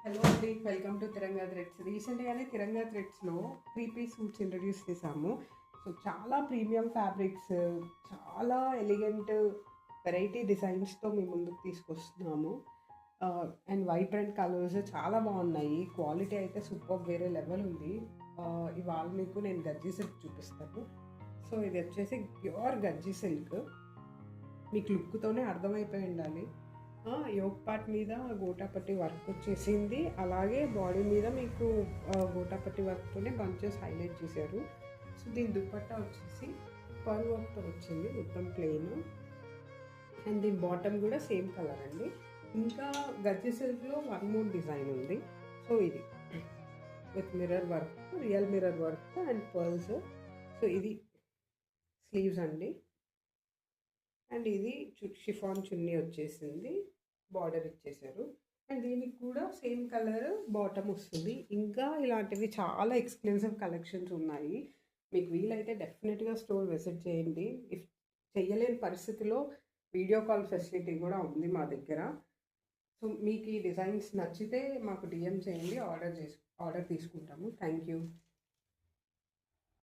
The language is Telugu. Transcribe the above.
హలో అండి, వెల్కమ్ టు తిరంగా థ్రెడ్స్. రీసెంట్గానే తిరంగా థ్రెడ్స్లో 3 పీస్ సూట్స్ ఇంట్రడ్యూస్ చేశాము. సో చాలా ప్రీమియం ఫ్యాబ్రిక్స్, చాలా ఎలిగెంట్ వెరైటీ డిజైన్స్తో మీ ముందుకు తీసుకొస్తున్నాము. అండ్ వైబ్రెంట్ కలర్స్ చాలా బాగున్నాయి. క్వాలిటీ అయితే సూపర్, వేరే లెవెల్ ఉంది. ఇవాళ మీకు నేను గజ్జీ సిల్క్ చూపిస్తాను. సో ఇది వచ్చేసి ప్యూర్ గజ్జీ సిల్క్. మీకు లుక్తోనే అర్థమైపోయి ఉండాలి. యోక్ పార్ట్ మీద గోటాపట్టి వర్క్ వచ్చేసింది. అలాగే బాడీ మీద మీకు గోటాపట్టి వర్క్తోనే బంచెస్ హైలైట్ చేశారు. సో దీని దుపట్టా వచ్చేసి పర్ల్ వర్క్తో వచ్చింది, మొత్తం ప్లెయిన్. అండ్ దీని బాటమ్ కూడా సేమ్ కలర్ అండి. ఇంకా గజ్జి సిల్క్లో వన్ మోర్ డిజైన్ ఉంది. సో ఇది with mirror work, real mirror work and pearls. So ఇది స్లీవ్స్ అండి. అండ్ ఇది షిఫాన్ చున్నీ వచ్చేసింది, బార్డర్ ఇచ్చేసారు. అండ్ దీనికి కూడా సేమ్ కలర్ బాటమ్ వస్తుంది. ఇంకా ఇలాంటివి చాలా ఎక్స్క్లూజివ్ కలెక్షన్స్ ఉన్నాయి. మీకు వీలైతే డెఫినెట్గా స్టోర్ విజిట్ చేయండి. ఇఫ్ చెయ్యలేని పరిస్థితిలో వీడియో కాల్ ఫెసిలిటీ కూడా ఉంది మా దగ్గర. సో మీకు ఈ డిజైన్స్ నచ్చితే మాకు డిఎం చేయండి, ఆర్డర్ తీసుకుంటాము. Thank you.